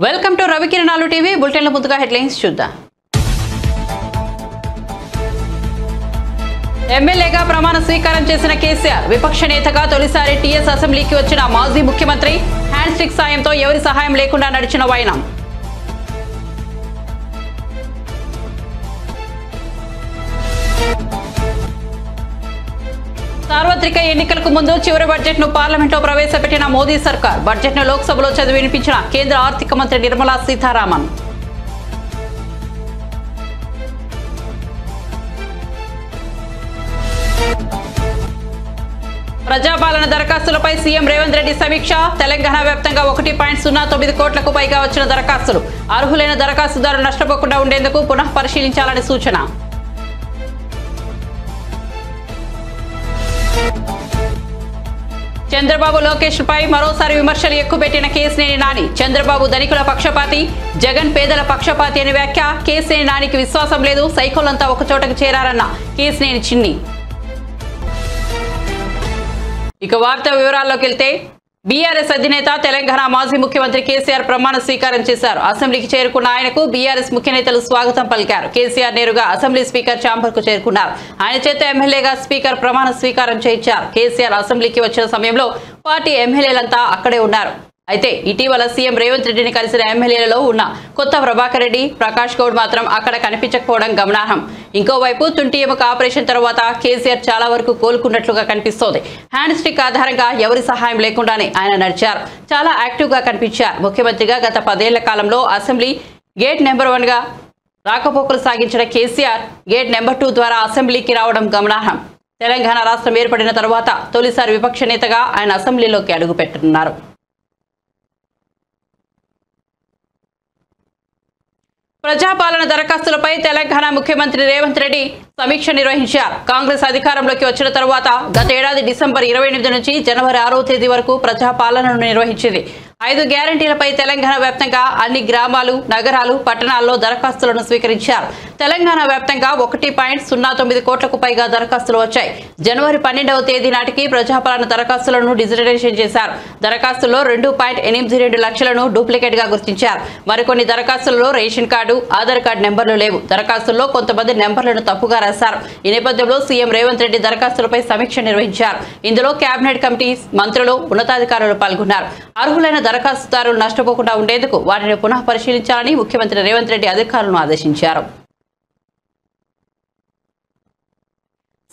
Welcome to రవికిరణాలు TV బులెటిన్ల ముందుగా headlines చూద్దాం. ఎమ్మెల్యేగా ప్రమాణ స్వీకారం చేసిన కేసీఆర్ విపక్ష నేతగా తొలిసారి టీఎస్ అసెంబ్లీకి వచ్చిన మాజీ ముఖ్యమంత్రి హ్యాండ్ స్టిక్ సాయంతో ఎవరి సహాయం లేకుండా నడిచిన వైనం. సార్వత్రిక ఎన్నికలకు ముందు చివరి బడ్జెట్ ను పార్లమెంట్లో ప్రవేశపెట్టిన మోదీ సర్కార్ బడ్జెట్ ను లోక్సభలో చదివి వినిపించిన కేంద్ర ఆర్థిక మంత్రి నిర్మలా సీతారామన్. ప్రజాపాలన దరఖాస్తులపై సీఎం రేవంత్ రెడ్డి సమీక్ష. తెలంగాణ వ్యాప్తంగా 1.09 కోట్లకు పైగా వచ్చిన దరఖాస్తులు. అర్హులైన దరఖాస్తుదారులు నష్టపోకుండా ఉండేందుకు పునః పరిశీలించాలని సూచన. చంద్రబాబు లోకేష్ పై మరోసారి విమర్శలు ఎక్కుపెట్టిన కేశినేని నాని. చంద్రబాబు ధనికుల పక్షపాతి, జగన్ పేదల పక్షపాతి అని వ్యాఖ్య. కేశినేని నానికి విశ్వాసం లేదు, సైకోలంతా ఒకచోటకు చేరారన్న కేశినేని చిన్ని. ఇక వార్త వివరాల్లోకి వెళ్తే బీఆర్ఎస్ అధినేత తెలంగాణ మాజీ ముఖ్యమంత్రి కేసీఆర్ ప్రమాణ స్వీకారం చేశారు. అసెంబ్లీకి చేరుకున్న ఆయనకు బీఆర్ఎస్ ముఖ్య నేతలు స్వాగతం పలికారు. కేసీఆర్ నేరుగా అసెంబ్లీ స్పీకర్ ఛాంబర్ కు చేరుకున్నారు. ఆయన చేత ఎమ్మెల్యేగా స్పీకర్ ప్రమాణ స్వీకారం చేయించారు. కేసీఆర్ అసెంబ్లీకి వచ్చిన సమయంలో పార్టీ ఎమ్మెల్యేలంతా అక్కడే ఉన్నారు. అయితే ఇటీవల సీఎం రేవంత్ రెడ్డిని కలిసిన ఎమ్మెల్యేలలో ఉన్న కొత్త ప్రభాకర్ రెడ్డి, ప్రకాష్ గౌడ్ మాత్రం అక్కడ కనిపించకపోవడం గమనార్హం. ఇంకోవైపు తుంటి ఎముక ఆపరేషన్ తర్వాత కేసీఆర్ చాలా వరకు కోలుకున్నట్లుగా కనిపిస్తోంది. హ్యాండ్ స్టిక్ ఆధారంగా ఎవరి సహాయం లేకుండానే ఆయన నడిచారు. చాలా యాక్టివ్ గా కనిపించారు. ముఖ్యమంత్రిగా గత 10 ఏళ్ల కాలంలో అసెంబ్లీ గేట్ నెంబర్ 1 గా రాకపోకలు సాగించిన కేసీఆర్ గేట్ నెంబర్ 2 ద్వారా అసెంబ్లీకి రావడం గమనార్హం. తెలంగాణ రాష్ట్రం ఏర్పడిన తర్వాత తొలిసారి విపక్ష నేతగా ఆయన అసెంబ్లీలోకి అడుగుపెట్టనున్నారు. ప్రజాపాలన దరఖాస్తులపై తెలంగాణ ముఖ్యమంత్రి రేవంత్ రెడ్డి సమీక్ష నిర్వహించారు. కాంగ్రెస్ అధికారంలోకి వచ్చిన తర్వాత గత ఏడాది డిసెంబర్ 28 నుంచి జనవరి 6వ తేదీ వరకు ప్రజాపాలనను నిర్వహించింది. 5 గ్యారంటీలపై తెలంగాణ వ్యాప్తంగా అన్ని గ్రామాలు, నగరాలు, పట్టణాల్లో దరఖాస్తులను స్వీకరించారు. తెలంగాణ వ్యాప్తంగా 1.09 కోట్లకు పైగా దరఖాస్తులు వచ్చాయి. జనవరి 12వ తేదీ నాటికి ప్రజాపాలన దరఖాస్తులను డిజిటలైజేషన్ చేశారు. దరఖాస్తుల్లో 2.82 లక్షలను డూప్లికేట్ గా గుర్తించారు. మరికొన్ని దరఖాస్తుల్లో రేషన్ కార్డు, ఆధార్ కార్డు నెంబర్లు లేవు. దరఖాస్తుల్లో కొంతమంది నెంబర్లను తప్పుగా రాశారు. ఈ నేపథ్యంలో సీఎం రేవంత్ రెడ్డి దరఖాస్తులపై సమీక్ష నిర్వహించారు. ఇందులో కేబినెట్ కమిటీ, మంత్రులు, ఉన్నతాధికారులు పాల్గొన్నారు. అర్హులైన దరఖాస్తుదారులు నష్టపోకుండా ఉండేందుకు వాటిని పునః పరిశీలించాలని ముఖ్యమంత్రి రేవంత్ రెడ్డి అధికారులను ఆదేశించారు.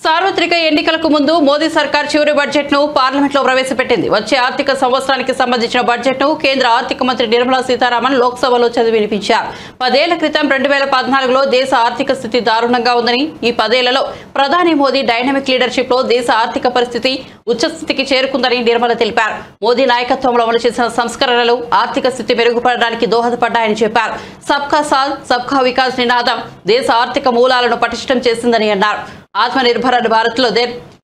సార్వత్రిక ఎన్నికలకు ముందు మోదీ సర్కార్ చివరి బడ్జెట్ ను పార్లమెంట్లో ప్రవేశపెట్టింది. వచ్చే ఆర్థిక సంవత్సరానికి సంబంధించిన బడ్జెట్ ను కేంద్ర ఆర్థిక మంత్రి నిర్మలా సీతారామన్ లోక్సభలో చదివి వినిపించారు. 10 ఏళ్ల క్రితం 2014లో దేశ ఆర్థిక స్థితి దారుణంగా ఉందని, ఈ 10 ఏళ్లలో ప్రధాని మోదీ డైనమిక్ లీడర్షిప్ లో దేశ ఆర్థిక పరిస్థితి ఉచ్చస్థితికి చేరుకుందని నిర్మల తెలిపారు. మోదీ నాయకత్వంలో అమలు చేసిన సంస్కరణలు ఆర్థిక స్థితి మెరుగుపడడానికి దోహదపడ్డాయని చెప్పారు. సబ్కా సాథ్ సబ్కా వికాస్ నినాదం దేశ ఆర్థిక మూలాలను పటిష్టం చేసిందని అన్నారు. ఆత్మనిర్భర భారత్ లో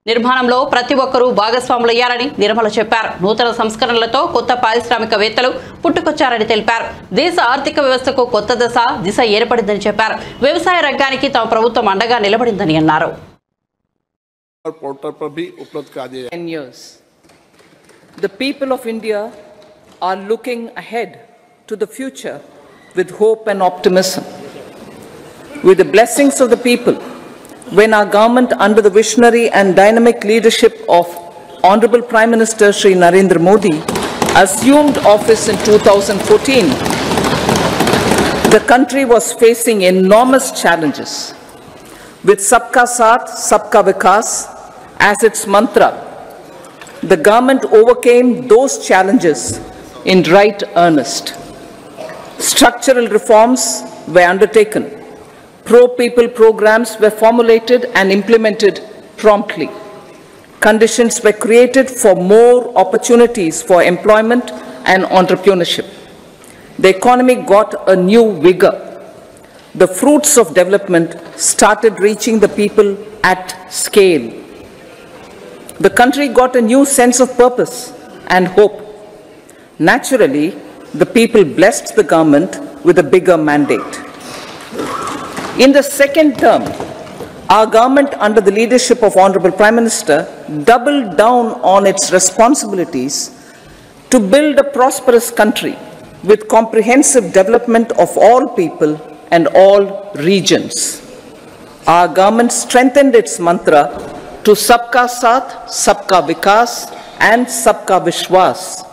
నిర్మాణంలో ప్రతి ఒక్కరూ భాగస్వాములయ్యారని నిర్మల చెప్పారు. నూతన సంస్కరణలతో కొత్త పారిశ్రామికవేత్తలు పుట్టుకొచ్చారని తెలిపారు. దేశ ఆర్థిక వ్యవస్థకు కొత్త దిశ ఏర్పడిందని చెప్పారు. వ్యవసాయ రంగానికి తమ ప్రభుత్వం అండగా నిలబడిందని అన్నారు. The people of India are looking ahead to the future with hope and optimism. With the blessings of the people, when our government, under the visionary and dynamic leadership of Honorable Prime Minister Shri Narendra Modi, assumed office in 2014, the country was facing enormous challenges. With Sabka Saath, Sabka Vikas as its mantra, the government overcame those challenges in right earnest. Structural reforms were undertaken. Pro-people programs were formulated and implemented promptly. Conditions were created for more opportunities for employment and entrepreneurship. The economy got a new vigor. The fruits of development started reaching the people at scale. The country got a new sense of purpose and hope. Naturally, the people blessed the government with a bigger mandate. In the second term, our government, under the leadership of Honorable Prime Minister, doubled down on its responsibilities to build a prosperous country with comprehensive development of all people and all regions. Our government strengthened its mantra to Sabka Saath, Sabka Vikas and Sabka Vishwas.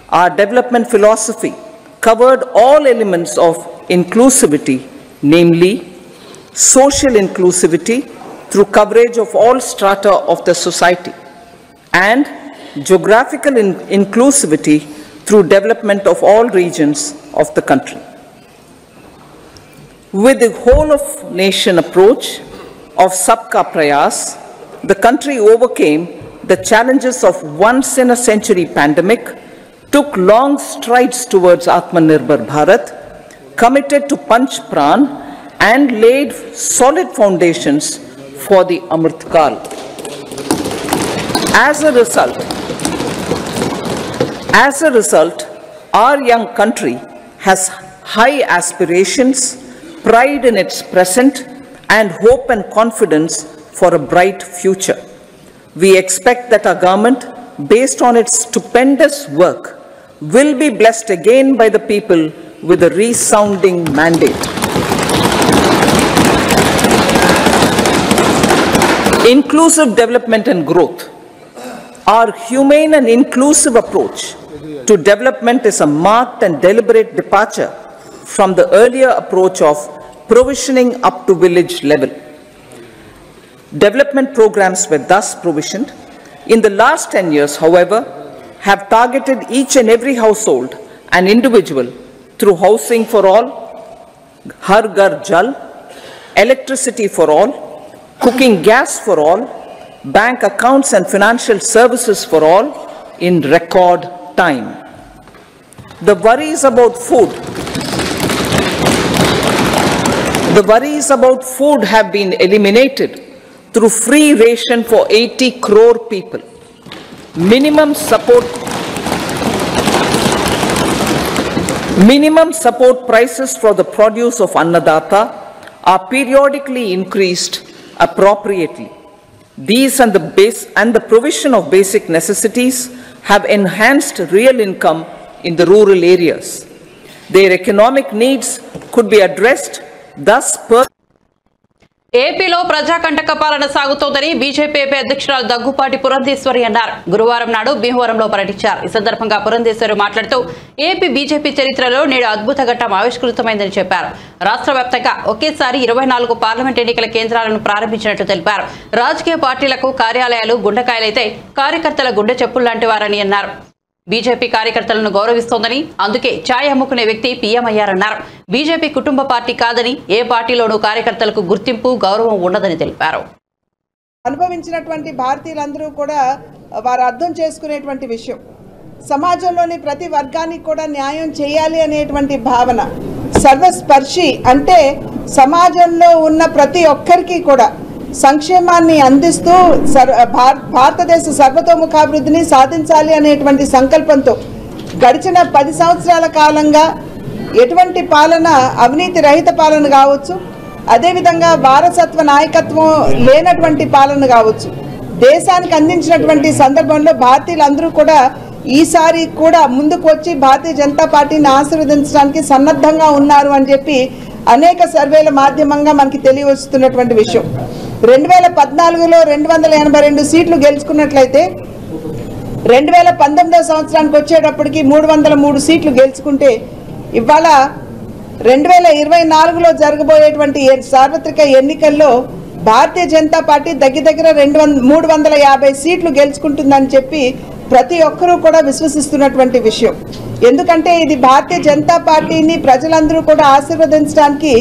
Our development philosophy covered all elements of inclusivity, namely social inclusivity through coverage of all strata of the society, and geographical inclusivity through development of all regions of the country. With the whole of nation approach of Sabka Prayas, the country overcame the challenges of once in a century pandemic, took long strides towards Atmanirbhar Bharat, committed to Panch Pran, and laid solid foundations for the Amrit Kal. As a result, our young country has high aspirations, pride in its present, and hope and confidence for a bright future. We expect that our government, based on its stupendous work, will be blessed again by the people with a resounding mandate. Inclusive development and growth. Our humane and inclusive approach to development is a marked and deliberate departure from the earlier approach of provisioning up to village level. Development programs were thus provisioned. In the last 10 years, however, have targeted each and every household and individual through housing for all, Har Ghar Jal, electricity for all, cooking gas for all, bank accounts and financial services for all in record time. The worries about food have been eliminated through free ration for 80 crore people. Minimum support prices for the produce of Annadata are periodically increased appropriately. These and the provision of basic necessities have enhanced real income in the rural areas. Their economic needs could be addressed thus per ఏపీలో ప్రజాకంటక పాలన సాగుతోందని BJP అధ్యక్షురాలు దగ్గుపాటి పురంధేశ్వరి అన్నారు. గురువారం నాడు భీమవరంలో పర్యటించారు. ఈ సందర్భంగా పురంధేశ్వరి మాట్లాడుతూ ఏపీ బీజేపీ చరిత్రలో నేడు అద్భుత ఘట్టం ఆవిష్కృతమైందని చెప్పారు. రాష్ట్ర వ్యాప్తంగా ఒకేసారి 24 పార్లమెంట్ ఎన్నికల కేంద్రాలను ప్రారంభించినట్టు తెలిపారు. రాజకీయ పార్టీలకు కార్యాలయాలు గుండెకాయలైతే కార్యకర్తల గుండె చెప్పుల్లాంటి వారని అన్నారు. బీజేపీ కార్యకర్తలను గౌరవిస్తోందని, అందుకే ఛాయ్ అమ్ముకునే వ్యక్తి పీఎం అయ్యారన్నారు. బీజేపీ కుటుంబ పార్టీ కాదని, ఏ పార్టీలోనూ కార్యకర్తలకు గుర్తింపు గౌరవం ఉండదని తెలిపారు. అనుభవించినటువంటి భారతీయులందరూ కూడా వారు అర్థం చేసుకునేటువంటి విషయం, సమాజంలోని ప్రతి వర్గానికి కూడా న్యాయం చేయాలి అనేటువంటి భావన, సర్వస్పర్శి అంటే సమాజంలో ఉన్న ప్రతి ఒక్కరికి కూడా సంక్షేమాన్ని అందిస్తూ భారతదేశ సర్వతోముఖాభివృద్ధిని సాధించాలి అనేటువంటి సంకల్పంతో గడిచిన 10 సంవత్సరాల కాలంగా ఎటువంటి పాలన, అవినీతి రహిత పాలన కావచ్చు, అదేవిధంగా వారసత్వ నాయకత్వం లేనటువంటి పాలన కావచ్చు, దేశానికి అందించినటువంటి సందర్భంలో భారతీయులందరూ కూడా ఈసారి కూడా ముందుకు వచ్చి భారతీయ జనతా పార్టీని ఆశీర్వదించడానికి సన్నద్ధంగా ఉన్నారు అని చెప్పి అనేక సర్వేల మాధ్యమంగా మనకి తెలియవస్తున్నటువంటి విషయం. 2014లో 282 సీట్లు గెలుచుకున్నట్లయితే 2019 సంవత్సరానికి వచ్చేటప్పటికి 303 సీట్లు గెలుచుకుంటే ఇవాళ 2024లో జరగబోయేటువంటి సార్వత్రిక ఎన్నికల్లో భారతీయ జనతా పార్టీ దగ్గర 350 సీట్లు గెలుచుకుంటుందని చెప్పి ప్రతి ఒక్కరూ కూడా విశ్వసిస్తున్నటువంటి విషయం. ఎందుకంటే ఇది భారతీయ జనతా పార్టీని ప్రజలందరూ కూడా ఆశీర్వదించడానికి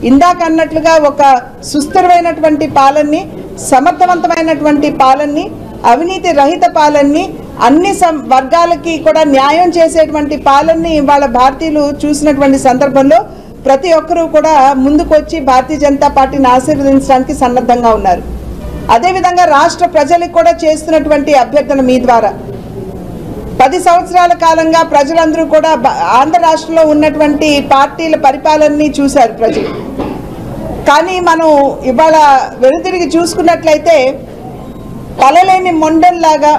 ఇందాక అన్నట్లుగా ఒక సుస్థిరమైనటువంటి పాలనని, సమర్థవంతమైనటువంటి పాలనని, అవినీతి రహిత పాలనని, అన్ని వర్గాలకి కూడా న్యాయం చేసేటువంటి పాలనని ఇవాళ భారతీయులు చూసినటువంటి సందర్భంలో ప్రతి ఒక్కరూ కూడా ముందుకు వచ్చి భారతీయ జనతా పార్టీని ఆశీర్వదించడానికి సన్నద్ధంగా ఉన్నారు. అదేవిధంగా రాష్ట్ర ప్రజలకు కూడా చేస్తున్నటువంటి అభ్యర్థన మీ ద్వారా 10 సంవత్సరాల కాలంగా ప్రజలందరూ కూడా ఆంధ్ర రాష్ట్రంలో ఉన్నటువంటి పార్టీల పరిపాలనని చూశారు ప్రజలు. కానీ మనం ఇవాళ వెనుతిరిగి చూసుకున్నట్లయితే తలలేని మొండంలాగా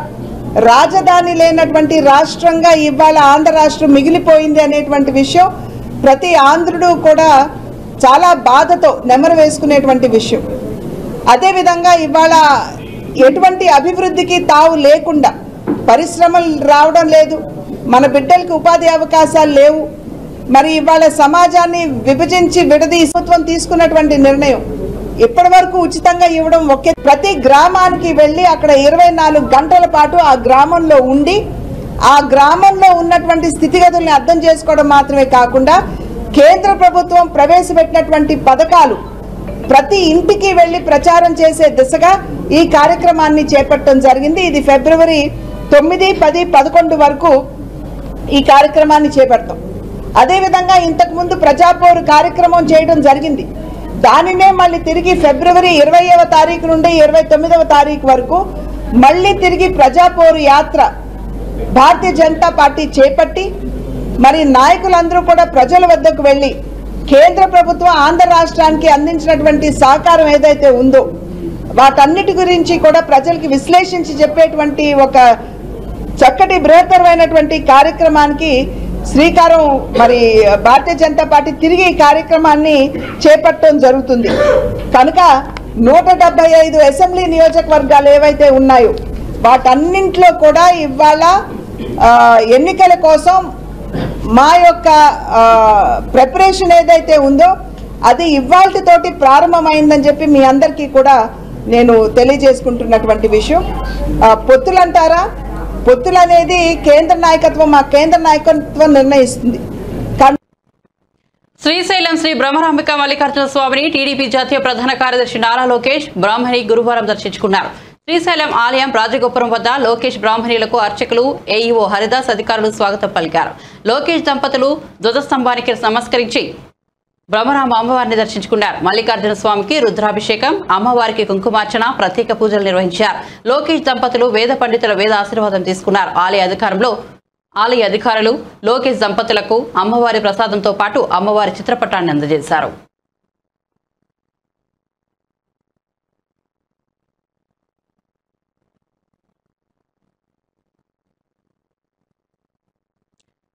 రాజధాని లేనటువంటి రాష్ట్రంగా ఇవాళ ఆంధ్ర రాష్ట్రం మిగిలిపోయింది అనేటువంటి విషయం ప్రతి ఆంధ్రుడు కూడా చాలా బాధతో నెమరు వేసుకునేటువంటి విషయం. అదేవిధంగా ఇవాళ ఎటువంటి అభివృద్ధికి తావు లేకుండా పరిశ్రమలు రావడం లేదు, మన బిడ్డలకు ఉపాధి అవకాశాలు లేవు. మరి ఇవాళ సమాజాన్ని విభజించి విడదీసి ప్రభుత్వం తీసుకున్నటువంటి నిర్ణయం ఇప్పటి వరకు ఉచితంగా ఇవ్వడం ఒకే. ప్రతి గ్రామానికి వెళ్ళి అక్కడ 24 గంటల పాటు ఆ గ్రామంలో ఉండి ఆ గ్రామంలో ఉన్నటువంటి స్థితిగతుల్ని అర్థం చేసుకోవడం మాత్రమే కాకుండా కేంద్ర ప్రభుత్వం ప్రవేశపెట్టినటువంటి పథకాలు ప్రతి ఇంటికి వెళ్ళి ప్రచారం చేసే దిశగా ఈ కార్యక్రమాన్ని చేపట్టడం జరిగింది. ఇది ఫిబ్రవరి 9, 10, 11 వరకు ఈ కార్యక్రమాన్ని చేపడతాం. అదేవిధంగా ఇంతకుముందు ప్రజాపోరు కార్యక్రమం చేయడం జరిగింది. దానినే మళ్ళీ తిరిగి ఫిబ్రవరి 20వ తారీఖు నుండి 29వ తారీఖు వరకు మళ్ళీ తిరిగి ప్రజాపోరు యాత్ర భారతీయ జనతా పార్టీ చేపట్టి మరి నాయకులందరూ కూడా ప్రజల వద్దకు వెళ్ళి కేంద్ర ప్రభుత్వం ఆంధ్ర రాష్ట్రానికి అందించినటువంటి సహకారం ఏదైతే ఉందో వాటన్నిటి గురించి కూడా ప్రజలకు విశ్లేషించి చెప్పేటువంటి ఒక చక్కటి బృహత్తరమైనటువంటి కార్యక్రమానికి శ్రీకారం మరి భారతీయ జనతా పార్టీ తిరిగి ఈ కార్యక్రమాన్ని చేపట్టడం జరుగుతుంది. కనుక 175 అసెంబ్లీ నియోజకవర్గాలు ఏవైతే ఉన్నాయో వాటన్నింటిలో కూడా ఇవాళ ఎన్నికల కోసం మా యొక్క ప్రిపరేషన్ ఏదైతే ఉందో అది ఇవాల్టితోటి ప్రారంభమైందని చెప్పి మీ అందరికీ కూడా నేను తెలియజేసుకుంటున్నటువంటి విషయం. పొత్తులు అంటారా, పొత్తులు అనేది కేంద్ర నాయకత్వం, మా కేంద్ర నాయకత్వం నిర్ణయిస్తుంది. శ్రీశైలం శ్రీ బ్రహ్మరాంబిక మల్లికార్జున స్వామిని టీడీపీ జాతీయ ప్రధాన కార్యదర్శి నారా లోకేష్ బ్రాహ్మణి గురువారం దర్శించుకున్నారు. శ్రీశైలం ఆలయం రాజగోపురం వద్ద లోకేష్ బ్రాహ్మణులకు అర్చకులు ఏఈఓ హరిదాస్ అధికారులు స్వాగతం పలికారు. లోకేష్ దంపతులు ధ్వజస్తంభానికి నమస్కరించి బ్రహ్మరాంబ అమ్మవారిని దర్శించుకున్నారు. మల్లికార్జున స్వామికి రుద్రాభిషేకం, అమ్మవారికి కుంకుమార్చన, ప్రత్యేక పూజలు నిర్వహించారు. లోకేష్ దంపతులు వేద పండితుల వేద ఆశీర్వాదం తీసుకున్నారు. ఆలయ అధికారులు లోకేష్ దంపతులకు అమ్మవారి ప్రసాదంతో పాటు అమ్మవారి చిత్రపటాన్ని అందజేశారు.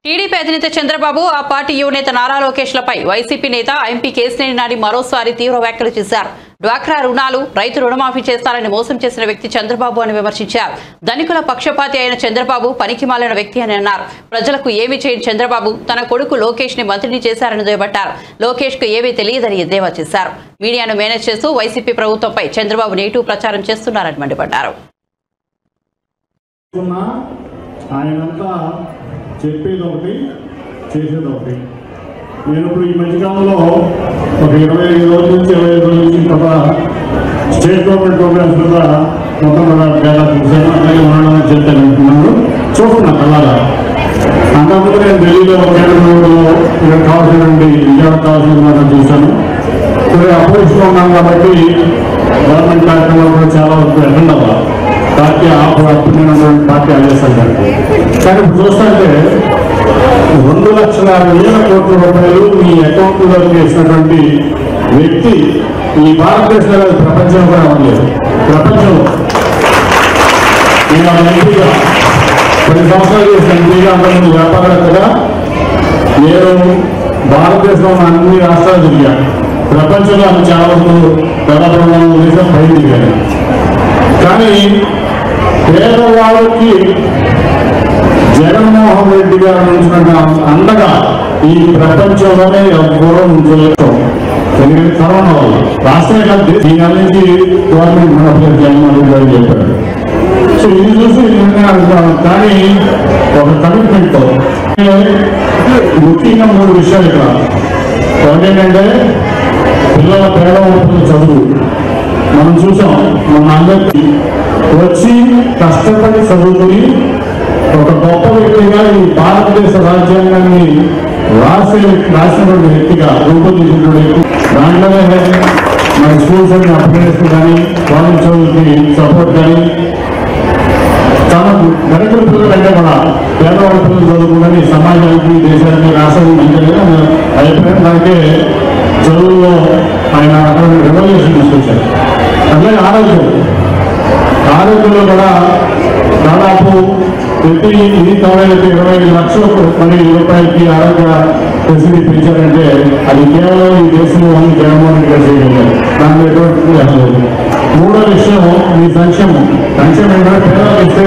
టీడీపీ అధినేత చంద్రబాబు ఆ పార్టీ యువనేత నారా లోకేష్లపై వైసీపీ నేత ఎంపీ కేశినేని నాని మరోసారి తీవ్ర వ్యాఖ్యలు చేశారు. డ్వాక్రా రుణాలు, రైతు రుణమాఫీ చేస్తారని మోసం చేసిన వ్యక్తి చంద్రబాబు అని విమర్శించారు. ధనికుల పక్షపాతి అయిన చంద్రబాబు పనికిమాలిన వ్యక్తి అని అన్నారు. ప్రజలకు ఏమీ చేయని చంద్రబాబు తన కొడుకు లోకేష్ ని మంత్రిని చేశారని దుయ్యబట్టారు. లోకేష్ కు ఏమీ తెలియదని ఎద్దేవా చేశారు. మీడియాను మేనేజ్ చేస్తూ వైసీపీ ప్రభుత్వంపై చంద్రబాబు నెగిటివ్ ప్రచారం చేస్తున్నారని మండిపడ్డారు. చెప్పేది ఒకటి, చేసేది ఒకటి. నేను ఇప్పుడు ఈ మధ్యకాలంలో ఒక 25 రోజుల నుంచి 25 రోజుల నుంచి కూడా స్టేట్ గవర్నమెంట్ ప్రోగ్రామ్స్ కూడా మొత్తం కూడా అలాగే ఉండడం చెప్తాను చూస్తున్నా అలాగా. అంతకుముందు నేను ఢిల్లీలో కేంద్రంలో కావాల్సినటువంటి విజయవాడ కావాల్సిన చూశాను. ఇప్పుడు అపోజిషన్లో ఉన్నాను కాబట్టి గవర్నమెంట్ కార్యక్రమాలు కూడా చాలా వరకు అటెండ్ అవ్వాలి. పార్టీ అప్పుడు పార్టీ ఆదేశాలు కానీ ఇప్పుడు చూస్తుంటే 2,60,000 కోట్ల రూపాయలు మీ అకౌంట్లో వేసినటువంటి వ్యక్తి ఈ భారతదేశంలో ప్రపంచంలో కూడా అవ్వలేదు. ప్రపంచంలో నేను ఎంపీగా 10 సంవత్సరాలు చేసిన ఎంపీగా అంతకుముందు వ్యాపారవేత్తగా నేను భారతదేశంలో ఉన్న అన్ని రాష్ట్రాలు తిరిగాను. ప్రపంచంలో అన్ని చాలా వరకు ప్రధాన దేశం పై తిరిగాను. కానీ పేదవాళ్ళకి జగన్మోహన్ రెడ్డి గారు ఉంచిన అండగా ఈ ప్రపంచంలోనే ఎవరో ఉంచలేదు. ఎందుకంటే కరోనా వల్ల రాష్ట్రమే కాదు దీని నుంచి గవర్నమెంట్ మన జగన్మోహన్ రెడ్డి గారు చెప్పారు. సో ఇది చూసి నిర్ణయాలు కానీ ఒక కమిట్మెంట్తో ముఖ్యంగా 3 విషయాలు ఇక్కడ. ఒకటేంటంటే పిల్లల పేదవాళ్ళ చదువు మనం చూసాం. మన అందరికీ వచ్చి కష్టపడి చదువుకుని ఒక గొప్ప వ్యక్తిగా ఈ భారతదేశ రాజ్యాంగాన్ని రాసినటువంటి వ్యక్తిగా రూపొందించినటువంటి వ్యక్తి. దాంట్లోనే మన స్కూల్స్ అన్ని అప్గ్రేడ్స్ కానీ కాలేజ్ చదువుకి సపోర్ట్ కానీ చాలా గరికుల పిల్లలు అంటే కూడా పేదవాళ్ళ పిల్లలు చదువుకుందని సమాజానికి దేశానికి రాష్ట్రానికి మంచిగా అభిప్రాయం. దానికే చదువులో ఆయన రెవల్యూషన్ తీసుకొచ్చారు. అట్లాగే ఆరోగ్యంలో కూడా దాదాపు ప్రతి ఈ 25 లక్షల రూపాయలకి ఆరోగ్య ఫెసిలిటీ పెంచారంటే అది కేవలం ఈ దేశంలో ఉన్న జగన్మోహన్ రెడ్డి గారు చేయగలిగారు. దాని ఎటువంటి లేదు. మూడో విషయం ఈ సంక్షేమం ఏంటంటే పేదలకు ఇస్తే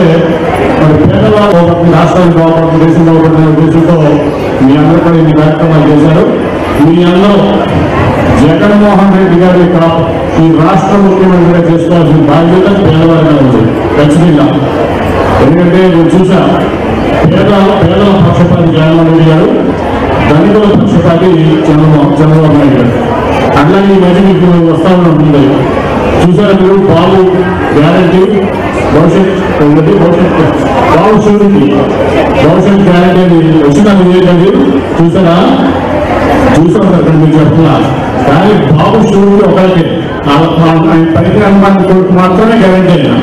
మరి పేదవాళ్ళు రాష్ట్రానికి బాగుపడుతుంది, దేశం బాగుపడుతున్న ఉద్దేశంతో మీ అందరూ కూడా ఇన్ని కార్యక్రమాలు చేశారు. మీ అందరూ జగన్మోహన్ రెడ్డి గారి ఈ రాష్ట్ర ముఖ్యమంత్రిగా చేసుకోవాల్సిన బాధ్యత పేదవారిగా ఉంది ఖచ్చితంగా. ఎందుకంటే నేను చూసా పేదల పక్షపాతి జగన్మోహన్ రెడ్డి గారు, ధనికుల పక్షపాతి చంద్రబాబు నాయుడు గారు. అట్లాగే ఈ మధ్య మీకు వస్తా ఉంటుంది చూసారా మీరు, బాబు గ్యారంటీ బాబు షూరిటీ భవిష్యత్ గ్యారంటీ అని వచ్చిందని ఏంటండి చూసారా? చూసాం సార్ మీరు చెప్తున్నా. కానీ బాబు షూరిటీ ఒకరికి పైకి అనుమానం కొడుకు మాత్రమే గ్యారంటీ అయినా,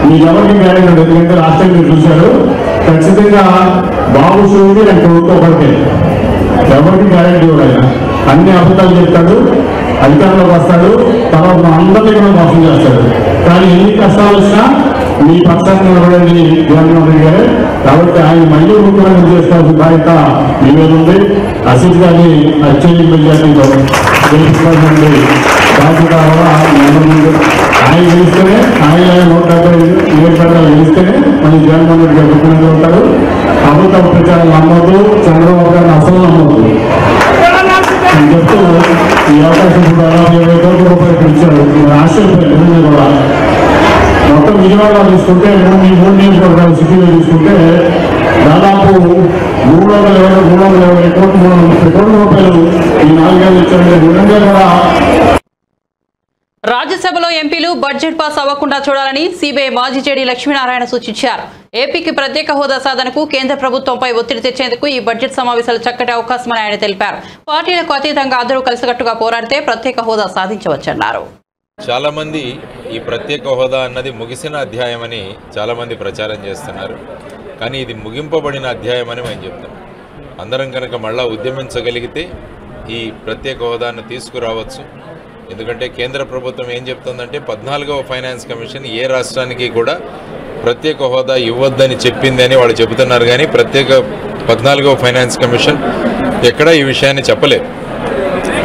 మీకు ఎవరికి గ్యారంటీ ఉండదు. ఎందుకంటే లాస్ట్ టైం మీరు చూశారు ఖచ్చితంగా బాబు షూరిటీ ఆయన కొడుకు ఒకరికే, ఎవరికి గ్యారంటీ ఇవ్వలేదు. అన్ని అబద్ధాలు చెప్తాడు, అధికారంలోకి వస్తాడు, తర్వాత అందరినీ కూడా మోసం చేస్తాడు. కానీ ఎన్ని కష్టాలు వచ్చినా మీ పక్షాన్ని నిలబడండి జగన్మోహన్ రెడ్డి గారే. కాబట్టి ఆయన మళ్ళీ ముఖ్యమంత్రి చేసుకోవాల్సిన బాధ్యత మీ మీద ఉంది. అసిత్ గారిని అత్యధిక మెజార్టీతో గెలిపించుకోవాలండి బాధ్యత ఆయన గెలిస్తేనే, ఆయన 170 నియోజకవర్గాలు గెలిస్తేనే మళ్ళీ జగన్మోహన్ రెడ్డి గారు ముఖ్యమంత్రి ఉంటారు. అబద్ధ ప్రచారం నమ్మొద్దు, చంద్రబాబు గారిని అసలు నమ్మొద్దు అని చెప్తూ ఈ అవకాశం కూడా 20 కోట్ల రూపాయలు ఇచ్చారు. ఆశ్చర్యపోయింది కూడా. మొత్తం విజయవాడలో తీసుకుంటే 3 నియోజకవర్గాలు సిటీలో తీసుకుంటే దాదాపు 320 కోట్ల రూపాయలు ఈ 4 ఏళ్ళు ఇచ్చారంటే నిజంగా కూడా. రాజ్యసభలో ఎంపీలు బడ్జెట్ పాస్ అవ్వకుండా చూడాలని సిబిఐ మాజీ జేడీ లక్ష్మీనారాయణ సూచించారు. ఏపీకి ప్రత్యేక హోదా సాధనకు కేంద్ర ప్రభుత్వంపై ఒత్తిడి తెచ్చేందుకు ఈ బడ్జెట్ సమావేశాలు చక్కటి అవకాశమని ఆయన తెలిపారు. పార్టీలకు అతీతంగా అందరూ కలిసికట్టుగా పోరాడితే ప్రత్యేక హోదా సాధించవచ్చన్నారు. చాలా మంది ఈ ప్రత్యేక హోదా అన్నది ముగిసిన అధ్యాయమని చాలా మంది ప్రచారం చేస్తున్నారు. కానీ ఇది ముగింపబడిన అధ్యాయం అని మేము చెప్తాం. అందరం కనుక మళ్ళా ఉద్యమించగలిగితే ఈ ప్రత్యేక హోదాను తీసుకురావచ్చు. ఎందుకంటే కేంద్ర ప్రభుత్వం ఏం చెప్తుందంటే 14వ ఫైనాన్స్ కమిషన్ ఏ రాష్ట్రానికి కూడా ప్రత్యేక హోదా ఇవ్వద్దని చెప్పింది అని వాళ్ళు చెబుతున్నారు. కానీ 14వ ఫైనాన్స్ కమిషన్ ఎక్కడా ఈ విషయాన్ని చెప్పలేదు.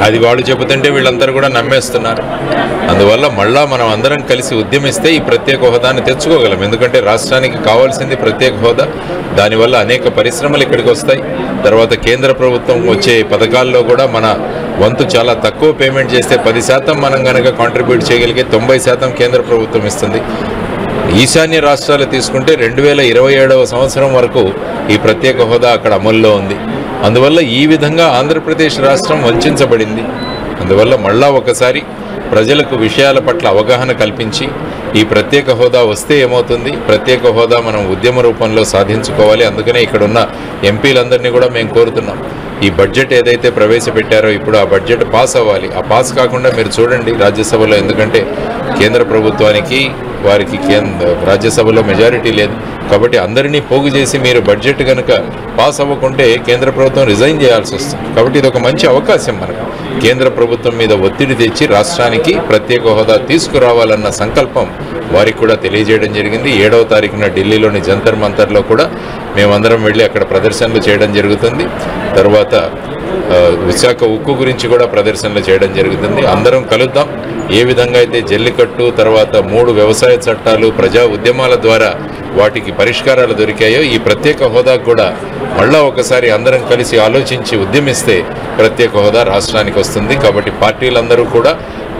అది వాళ్ళు చెబుతుంటే వీళ్ళందరూ కూడా నమ్మేస్తున్నారు. అందువల్ల మళ్ళా మనం అందరం కలిసి ఉద్యమిస్తే ఈ ప్రత్యేక హోదాన్ని తెచ్చుకోగలం. ఎందుకంటే రాష్ట్రానికి కావాల్సింది ప్రత్యేక హోదా. దానివల్ల అనేక పరిశ్రమలు ఇక్కడికి వస్తాయి. తర్వాత కేంద్ర ప్రభుత్వం వచ్చే పథకాల్లో కూడా మన వంతు చాలా తక్కువ పేమెంట్ చేస్తే 10% మనం కనుక కాంట్రిబ్యూట్ చేయగలిగే 90% కేంద్ర ప్రభుత్వం ఇస్తుంది. ఈశాన్య రాష్ట్రాలు తీసుకుంటే 2027వ సంవత్సరం వరకు ఈ ప్రత్యేక హోదా అక్కడ అమల్లో ఉంది. అందువల్ల ఈ విధంగా ఆంధ్రప్రదేశ్ రాష్ట్రం వంచబడింది. అందువల్ల మళ్ళా ఒకసారి ప్రజలకు విషయాల పట్ల అవగాహన కల్పించి ఈ ప్రత్యేక హోదా వస్తే ఏమవుతుంది, ప్రత్యేక హోదా మనం ఉద్యమ రూపంలో సాధించుకోవాలి. అందుకనే ఇక్కడ ఉన్న ఎంపీలందరినీ కూడా మేము కోరుతున్నాం, ఈ బడ్జెట్ ఏదైతే ప్రవేశపెట్టారో ఇప్పుడు ఆ బడ్జెట్ పాస్ అవ్వాలి. ఆ పాస్ కాకుండా మీరు చూడండి రాజ్యసభలో, ఎందుకంటే కేంద్ర ప్రభుత్వానికి వారికి రాజ్యసభలో మెజారిటీ లేదు. కాబట్టి అందరినీ పోగు చేసి మీరు బడ్జెట్ కనుక పాస్ అవ్వకుంటే కేంద్ర ప్రభుత్వం రిజైన్ చేయాల్సి వస్తుంది. కాబట్టి ఇది ఒక మంచి అవకాశం మనకు. కేంద్ర ప్రభుత్వం మీద ఒత్తిడి తెచ్చి రాష్ట్రానికి ప్రత్యేక హోదా తీసుకురావాలన్న సంకల్పం వారికి కూడా తెలియజేయడం జరిగింది. 7వ తారీఖున ఢిల్లీలోని జంతర్ మంతర్లో కూడా మేమందరం వెళ్ళి అక్కడ ప్రదర్శనలు చేయడం జరుగుతుంది. తర్వాత విశాఖ ఉక్కు గురించి కూడా ప్రదర్శనలు చేయడం జరుగుతుంది. అందరం కలుద్దాం. ఏ విధంగా అయితే జల్లికట్టు, తర్వాత 3 వ్యవసాయ చట్టాలు, ప్రజా ఉద్యమాల ద్వారా వాటికి పరిష్కారాలు దొరికాయో ఈ ప్రత్యేక హోదాకు కూడా మళ్ళా ఒకసారి అందరం కలిసి ఆలోచించి ఉద్యమిస్తే ప్రత్యేక హోదా రాష్ట్రానికి వస్తుంది. కాబట్టి పార్టీలందరూ కూడా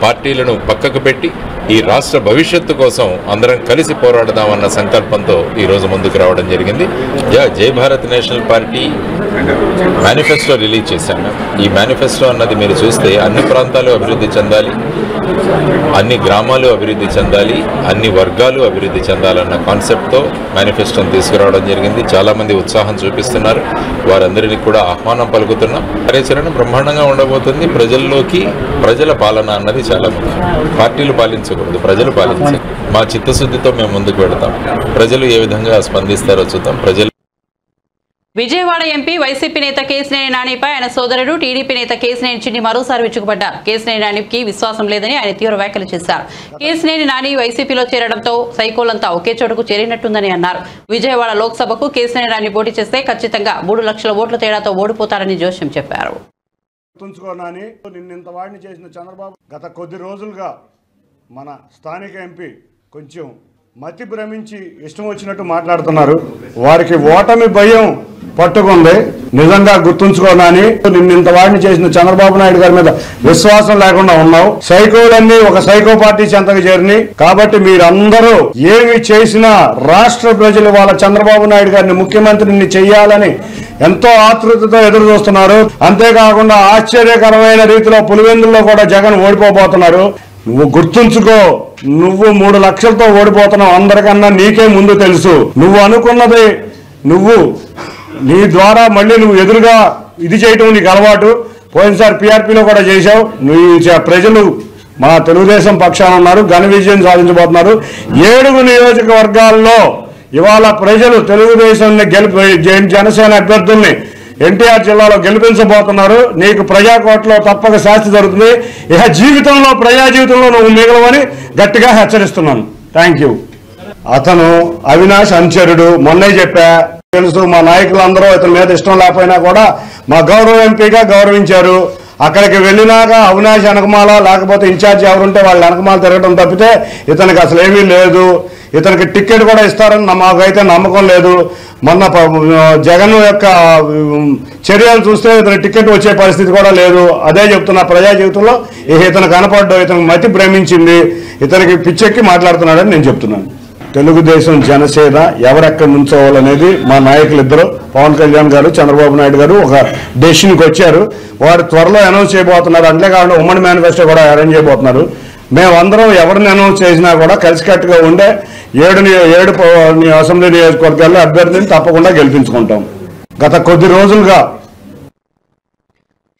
పార్టీలను పక్కకు పెట్టి ఈ రాష్ట్ర భవిష్యత్తు కోసం అందరం కలిసి పోరాడదామన్న సంకల్పంతో ఈరోజు ముందుకు రావడం జరిగింది. జై Bharat national party manifesto release చేశాను. ఈ మేనిఫెస్టో అన్నది మీరు చూస్తే అన్ని ప్రాంతాలు అభివృద్ధి చెందాలి, అన్ని గ్రామాలు అభివృద్ధి చెందాలి, అన్ని వర్గాలు అభివృద్ధి చెందాలన్న కాన్సెప్ట్తో మేనిఫెస్టోని తీసుకురావడం జరిగింది. చాలామంది ఉత్సాహం చూపిస్తున్నారు. వారందరినీ కూడా ఆహ్వానం పలుకుతున్నాం. కార్యాచరణ బ్రహ్మాండంగా ఉండబోతుంది. ప్రజల్లోకి ప్రజల పాలన అన్నది చాలా ముఖ్యం. పార్టీలు పాలించకూడదు, ప్రజలు పాలించాలి. మా చిత్తశుద్ధితో మేము ముందుకు వెళతాం. ప్రజలు ఏ విధంగా స్పందిస్తారో చూద్దాం. ప్రజలు విజయవాడ ఎంపీ వైసీపీ నేత కేశినేని నానిపై ఆయన సోదరుడు టీడీపీ నేత కేశినేని చిన్ని మరోసారి విరుచుకుపడ్డారు. కేశినేని నానికి విశ్వాసం లేదని ఆయన తీవ్ర వ్యాఖ్యలు చేశారు. కేశినేని నాని వైసీపీలో చేరడంతో సైకోలంతా ఒకే చోటుకు చేరినట్టుందని అన్నారు. విజయవాడ లోక్సభకు కేశినేని నాని పోటీ చేస్తే ఖచ్చితంగా 3 లక్షల ఓట్ల తేడాతో ఓడిపోతారని జోస్యం చెప్పారు. నిన్నింత వాడిని చేసిన చంద్రబాబు గత కొద్ది రోజులుగా మన స్థానిక ఎంపీ కొంచెం మతి భ్రమించి ఇష్టం వచ్చినట్టు మాట్లాడుతున్నారు. వారికి ఓటమి భయం పట్టుకుంది. నిజంగా గుర్తుంచుకోనని నిన్నింత వాడిని చేసిన చంద్రబాబు నాయుడు గారి మీద విశ్వాసం లేకుండా ఉన్నావు. సైకోలన్నీ ఒక సైకో పార్టీ చెంతకు చేరిని. కాబట్టి మీరందరూ ఏమి చేసినా రాష్ట్ర ప్రజలు వాళ్ళ చంద్రబాబు నాయుడు గారిని ముఖ్యమంత్రిని చెయ్యాలని ఎంతో ఆతృతతో ఎదురు చూస్తున్నారు. అంతేకాకుండా ఆశ్చర్యకరమైన రీతిలో పులివెందుల్లో కూడా జగన్ ఓడిపోబోతున్నారు. నువ్వు గుర్తుంచుకో, నువ్వు 3 లక్షలతో ఓడిపోతున్నావు. అందరికన్నా నీకే ముందు తెలుసు. నువ్వు అనుకున్నది నీ ద్వారా మళ్ళీ నువ్వు ఎదురుగా ఇది చేయటం నీకు అలవాటు. పోయినసారి పీఆర్పీలో కూడా చేశావు. ప్రజలు మా తెలుగుదేశం పక్షాన ఉన్నారు, ఘన విజయం సాధించబోతున్నారు. 7 నియోజకవర్గాల్లో ఇవాళ ప్రజలు తెలుగుదేశాన్ని జనసేన అభ్యర్థుల్ని ఎన్టీఆర్ జిల్లాలో గెలిపించబోతున్నారు. నీకు ప్రజాకోటలో తప్పక శాస్తి జరుగుతుంది. ఇక జీవితంలో ప్రజా జీవితంలో నువ్వు మిగలవని గట్టిగా హెచ్చరిస్తున్నాను. Thank you. అతను అవినాష్ అనుచరుడు. మొన్నే చెప్పా, తెలుసు. మా నాయకులందరూ ఇతని మీద ఇష్టం లేకపోయినా కూడా మా గౌరవ ఎంపీగా గౌరవించారు. అక్కడికి వెళ్ళినాక అవినాష్ వెనకమాల లేకపోతే ఇన్ఛార్జ్ ఎవరుంటే వాళ్ళ వెనకమాల తిరగడం తప్పితే ఇతనికి అసలు ఏమీ లేదు. ఇతనికి టికెట్ కూడా ఇస్తారని మాకైతే నమ్మకం లేదు. మొన్న జగన్ యొక్క చర్యలు చూస్తే ఇతని టికెట్ వచ్చే పరిస్థితి కూడా లేదు. అదే చెప్తున్నా, ప్రజా జీవితంలో ఇతను కనపడ్డా, ఇతనికి మతి భ్రమించింది, ఇతనికి పిచ్చెక్కి మాట్లాడుతున్నాడని నేను చెప్తున్నాను. తెలుగుదేశం జనసేన ఎవరెక్కడ నుంచోవాలనేది మా నాయకులు ఇద్దరు, పవన్ కళ్యాణ్ గారు, చంద్రబాబు నాయుడు గారు ఒక డెసిషన్కి వచ్చారు. వారు త్వరలో అనౌన్స్ చేయబోతున్నారు. అంతేకాకుండా ఉమ్మడి మేనిఫెస్టో కూడా అరేంజ్ చేయబోతున్నారు. మేమందరం ఎవరిని అనౌన్స్ చేసినా కూడా కలిసికట్టుగా ఉండే 7 అసెంబ్లీ నియోజకవర్గాల్లో అభ్యర్థిని తప్పకుండా గెలిపించుకుంటాం. గత కొద్ది రోజులుగా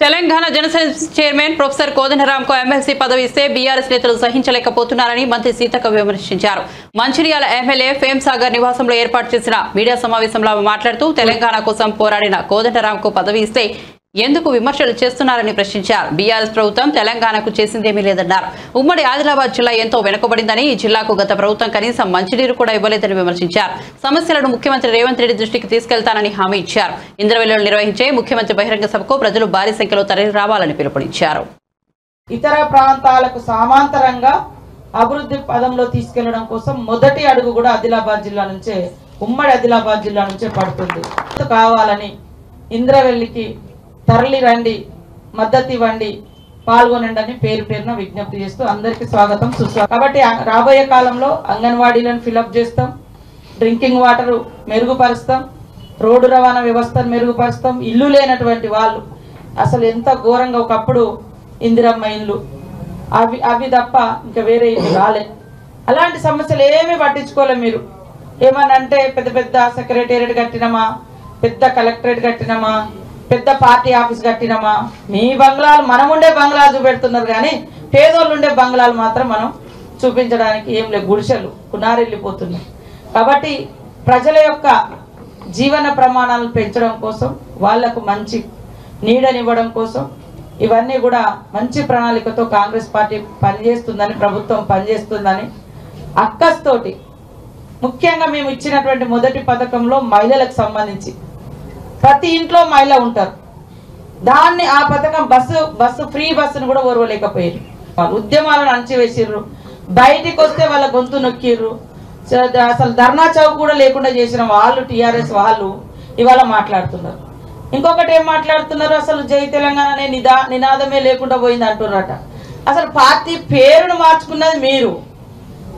తెలంగాణ జనసేన చైర్మన్ ప్రొఫెసర్ కోదండరాంకు ఎమ్మెల్సీ పదవి ఇస్తే బీఆర్ఎస్ నేతలు సహించలేకపోతున్నారని మంత్రి సీతక్క విమర్శించారు. మంచిర్యాల ఎమ్మెల్యే ఫేమ్ సాగర్ నివాసంలో ఏర్పాటు చేసిన మీడియా సమావేశంలో మాట్లాడుతూ తెలంగాణ కోసం పోరాడిన కోదండరాంకు పదవి ఇస్తే ఎందుకు విమర్శలు చేస్తున్నారని ప్రశ్నించారు. బీఆర్ఎస్ ప్రభుత్వం తెలంగాణకు చేసిందేమీ లేదన్నారు. ఉమ్మడి ఆదిలాబాద్ జిల్లా ఎంతో వెనుకబడిందని, ఈ జిల్లాకు గత ప్రభుత్వం కనీసం మంచినీరు కూడా ఇవ్వలేదని విమర్శించారు. సమస్యలను ముఖ్యమంత్రి రేవంత్ రెడ్డి దృష్టికి తీసుకెళ్తానని హామీ ఇచ్చారు. ఇంద్రవెల్లిలో నిర్వహించే ముఖ్యమంత్రి బహిరంగ సభకు ప్రజలు భారీ సంఖ్యలో తరలి రావాలని పిలుపునిచ్చారు. ఇతర ప్రాంతాలకు సమాంతరంగా అభివృద్ధి పదంలో తీసుకెళ్లడం కోసం మొదటి అడుగు కూడా ఆదిలాబాద్ జిల్లా నుంచే, ఉమ్మడి ఆదిలాబాద్ జిల్లా నుంచే పడుతుంది. కావాలని ఇంద్రవెల్లికి తరలి రండి, మద్దతు ఇవ్వండి, పాల్గొనండి అని పేరు పేరున విజ్ఞప్తి చేస్తూ అందరికీ స్వాగతం సుస్వాగతం. కాబట్టి రాబోయే కాలంలో అంగన్వాడీలను ఫిలప్ చేస్తాం, డ్రింకింగ్ వాటర్ మెరుగుపరుస్తాం, రోడ్డు రవాణా వ్యవస్థను మెరుగుపరుస్తాం. ఇల్లు లేనటువంటి వాళ్ళు అసలు ఎంత ఘోరంగా, ఒకప్పుడు ఇందిరమ్మ ఇల్లు అవి తప్ప ఇంకా వేరే ఇల్లు రాలే. అలాంటి సమస్యలు ఏమీ పట్టించుకోలే మీరు. ఏమనంటే పెద్ద పెద్ద సెక్రటేరియట్ కట్టినమా, పెద్ద కలెక్టరేట్ కట్టినమా, పెద్ద పార్టీ ఆఫీస్ కట్టినమా, మీ బంగ్లాలు మనం ఉండే బంగ్లాలు చూపెడుతున్నారు కానీ పేదోళ్ళు ఉండే బంగ్లాలు మాత్రం మనం చూపించడానికి ఏం లేదు. గుడిసెలు కునారెళ్ళిపోతున్నాయి. కాబట్టి ప్రజల యొక్క జీవన ప్రమాణాలను పెంచడం కోసం, వాళ్లకు మంచి నీడనివ్వడం కోసం ఇవన్నీ కూడా మంచి ప్రణాళికతో కాంగ్రెస్ పార్టీ పనిచేస్తుందని, ప్రభుత్వం పనిచేస్తుందని అక్కస్తోటి ముఖ్యంగా మేము ఇచ్చినటువంటి మొదటి పథకంలో మహిళలకు సంబంధించి ప్రతి ఇంట్లో మహిళ ఉంటారు. దాన్ని ఆ పథకం బస్సు ఫ్రీ బస్సును కూడా ఓర్వలేకపోయారు. వాళ్ళు ఉద్యమాలను అణచివేసిర్రు. బయటికి వస్తే వాళ్ళ గొంతు నొక్కిర్రు. అసలు ధర్నా చౌక్ కూడా లేకుండా చేసిన వాళ్ళు టీఆర్ఎస్ వాళ్ళు ఇవాళ మాట్లాడుతున్నారు. ఇంకొకటి ఏం మాట్లాడుతున్నారు, అసలు జై తెలంగాణ అనే నినాదమే లేకుండా పోయింది అంటున్నారట. అసలు పార్టీ పేరును మార్చుకున్నది మీరు.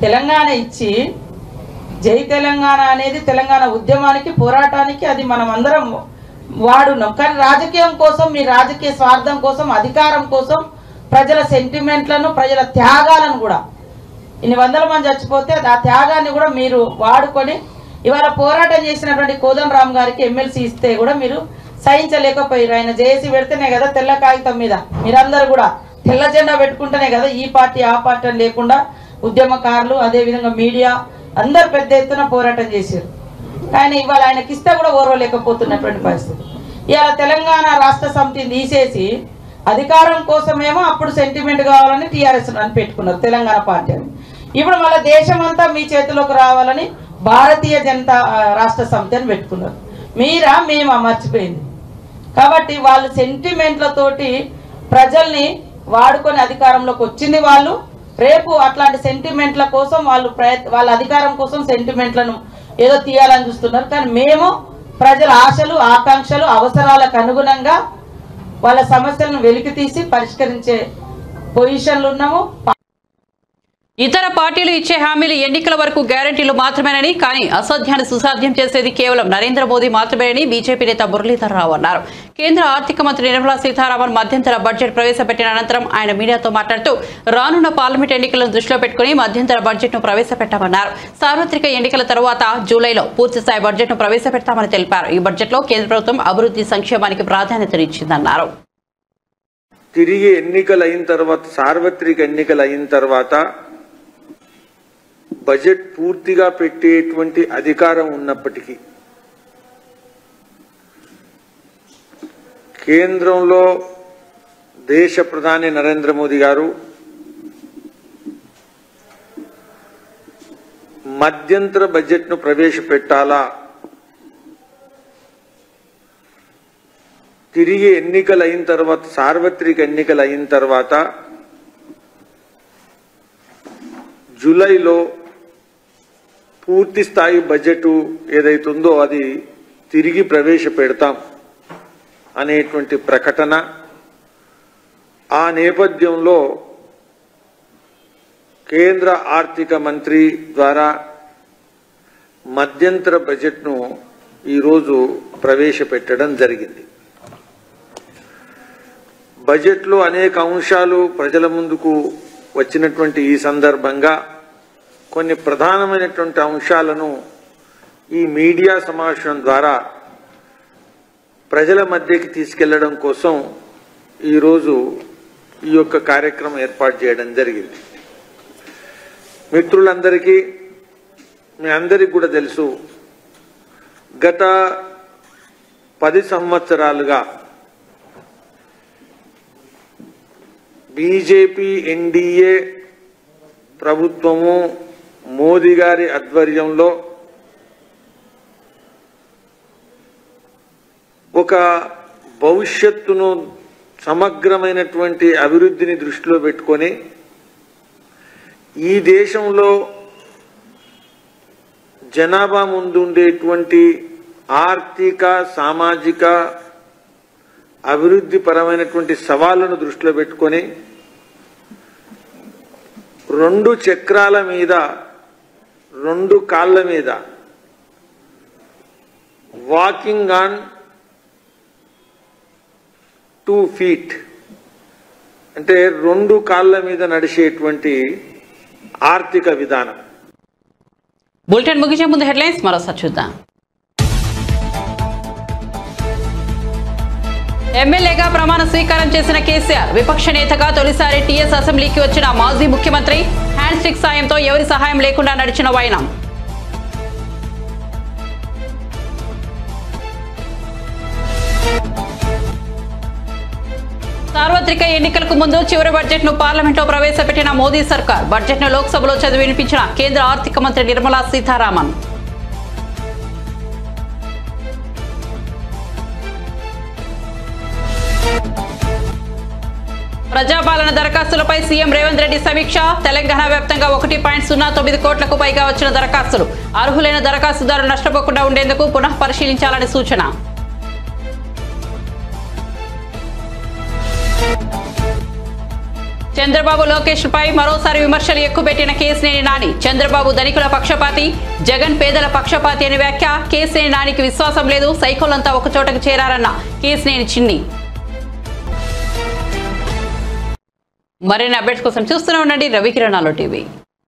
తెలంగాణ ఇచ్చి జై తెలంగాణ అనేది తెలంగాణ ఉద్యమానికి, పోరాటానికి అది మనం అందరం వాడున్నాం. కానీ రాజకీయం కోసం, మీ రాజకీయ స్వార్థం కోసం, అధికారం కోసం ప్రజల సెంటిమెంట్లను, ప్రజల త్యాగాలను కూడా, ఇన్ని వందల మంది చచ్చిపోతే ఆ త్యాగాన్ని కూడా మీరు వాడుకొని ఇవాళ పోరాటం చేసినటువంటి కోదండరామ్ గారికి ఎమ్మెల్సీ ఇస్తే కూడా మీరు సహించలేకపోయారు. ఆయన జేఏసీ పెడితేనే కదా తెల్ల కాగితం మీద మీరందరూ కూడా తెల్ల జెండా పెట్టుకుంటేనే కదా ఈ పార్టీ ఆ పార్టీ లేకుండా ఉద్యమకారులు, అదేవిధంగా మీడియా అందరు పెద్ద ఎత్తున పోరాటం చేశారు. కానీ ఇవాళ ఆయనకి ఇస్తే కూడా ఓర్వలేకపోతున్నటువంటి పరిస్థితి. ఇవాళ తెలంగాణ రాష్ట్ర సమితిని తీసేసి అధికారం కోసమేమో అప్పుడు సెంటిమెంట్ కావాలని టీఆర్ఎస్ అని పెట్టుకున్నారు తెలంగాణ పార్టీ అని. ఇప్పుడు మళ్ళీ దేశం అంతా మీ చేతిలోకి రావాలని భారతీయ జనతా రాష్ట్ర సమితి అని పెట్టుకున్నారు. మేమా మర్చిపోయింది. కాబట్టి వాళ్ళు సెంటిమెంట్లతోటి ప్రజల్ని వాడుకొని అధికారంలోకి వచ్చింది వాళ్ళు. రేపు అట్లాంటి సెంటిమెంట్ల కోసం వాళ్ళ అధికారం కోసం సెంటిమెంట్లను ఏదో తీయాలని చూస్తున్నారు. కానీ మేము ప్రజల ఆశలు, ఆకాంక్షలు, అవసరాలకు అనుగుణంగా వాళ్ళ సమస్యలను వెలికి తీసి పరిష్కరించే పొజిషన్లు ఉన్నాము. ఇతర పార్టీలు ఇచ్చే హామీలు ఎన్నికల వరకు గ్యారంటీలు మాత్రమేనని, కానీ అసాధ్యాన్ని సుసాధ్యం చేసేది కేవలం నరేంద్ర మోదీ మాత్రమేనని బీజేపీ నేత మురళీధర్ రావు అన్నారు. కేంద్ర ఆర్థిక మంత్రి నిర్మలా సీతారామన్ మధ్యంతర బడ్జెట్ ప్రవేశపెట్టిన అనంతరం ఆయన మీడియాతో మాట్లాడుతూ రానున్న పార్లమెంట్ ఎన్నికలను దృష్టిలో పెట్టుకుని మధ్యంతర బడ్జెట్ ను ప్రవేశపెట్టామన్నారు. సార్వత్రిక ఎన్నికల తర్వాత జూలైలో పూర్తిస్థాయి బడ్జెట్ ను ప్రవేశపెడతామని తెలిపారు. ఈ బడ్జెట్ లో కేంద్ర ప్రభుత్వం అభివృద్ధి సంక్షేమానికి ప్రాధాన్యతనిచ్చిందన్నారు. తిరిగి ఎన్నికలైన తర్వాత, సార్వత్రిక ఎన్నికలైన తర్వాత బడ్జెట్ పూర్తిగా పెట్టేటువంటి అధికారం ఉన్నప్పటికీ కేంద్రంలో దేశ ప్రధాని నరేంద్ర మోదీ గారు మధ్యంతర బడ్జెట్ను ప్రవేశపెట్టాలా, తిరిగి ఎన్నికలైన తర్వాత, సార్వత్రిక ఎన్నికలైన తర్వాత జూలైలో పూర్తి స్థాయి బడ్జెట్ ఏదైతుందో అది తిరిగి ప్రవేశపెడతాం అనేటువంటి ప్రకటన. ఆ నేపథ్యంలో కేంద్ర ఆర్థిక మంత్రి ద్వారా మధ్యంతర బడ్జెట్ను ఈరోజు ప్రవేశపెట్టడం జరిగింది. బడ్జెట్లో అనేక అంశాలు ప్రజల ముందుకు వచ్చినటువంటి ఈ సందర్భంగా కొన్ని ప్రధానమైనటువంటి అంశాలను ఈ మీడియా సమావేశం ద్వారా ప్రజల మధ్యకి తీసుకెళ్లడం కోసం ఈరోజు ఈ యొక్క కార్యక్రమం ఏర్పాటు చేయడం జరిగింది. మిత్రులందరికీ, మీ అందరికీ కూడా తెలుసు, గత 10 సంవత్సరాలుగా బీజేపీ ఎన్డీఏ ప్రభుత్వము మోదీ గారి ఆధ్వర్యంలో ఒక భవిష్యత్తును, సమగ్రమైనటువంటి అభివృద్ధిని దృష్టిలో పెట్టుకొని ఈ దేశంలో జనాభా ముందుండేటువంటి ఆర్థిక, సామాజిక, అభివృద్ధి పరమైనటువంటి సవాళ్లను దృష్టిలో పెట్టుకొని 2 చక్రాల మీద, 2 కాళ్ళ మీద, వాకింగ్ ఆన్ 2 feet అంటే 2 కాళ్ళ మీద నడిచేటువంటి ఆర్థిక విధానం. బులెటిన్ ముగించే ముందు హెడ్లైన్స్ మరోసారి చూద్దాం. ఎమ్మెల్యేగా ప్రమాణ స్వీకారం చేసిన కేసీఆర్, విపక్ష నేతగా తొలిసారి టీఎస్ అసెంబ్లీకి వచ్చిన మాజీ ముఖ్యమంత్రి, హ్యాండ్ స్టిక్ సాయంతో ఎవరి సహాయం లేకుండా నడిచిన వైనం. సార్వత్రిక ఎన్నికలకు ముందు చివరి బడ్జెట్ ను పార్లమెంట్లో ప్రవేశపెట్టిన మోదీ సర్కార్, బడ్జెట్ ను లోక్సభలో చదివి వినిపించిన కేంద్ర ఆర్థిక మంత్రి నిర్మలా సీతారామన్. ప్రజాపాలన దరఖాస్తులపై సీఎం రేవంత్ రెడ్డి సమీక్ష. తెలంగాణ వ్యాప్తంగా 1.09 కోట్లకు పైగా వచ్చిన దరఖాస్తులు. అర్హులైన దరఖాస్తుదారులు నష్టపోకుండా ఉండేందుకు పునః పరిశీలించాలని సూచన. చంద్రబాబు లోకేష్ పై మరోసారి విమర్శలు ఎక్కుపెట్టిన కేశినేని నాని. చంద్రబాబు ధనికుల పక్షపాతి, జగన్ పేదల పక్షపాతి అని వ్యాఖ్య. కేశినేని నానికి విశ్వాసం లేదు, సైకోలంతా ఒకచోటకు చేరారన్న కేశినేని చిన్ని. మరిన్ని అప్డేట్స్ కోసం చూస్తూనే ఉండండి రవికిరణాలు టీవీ.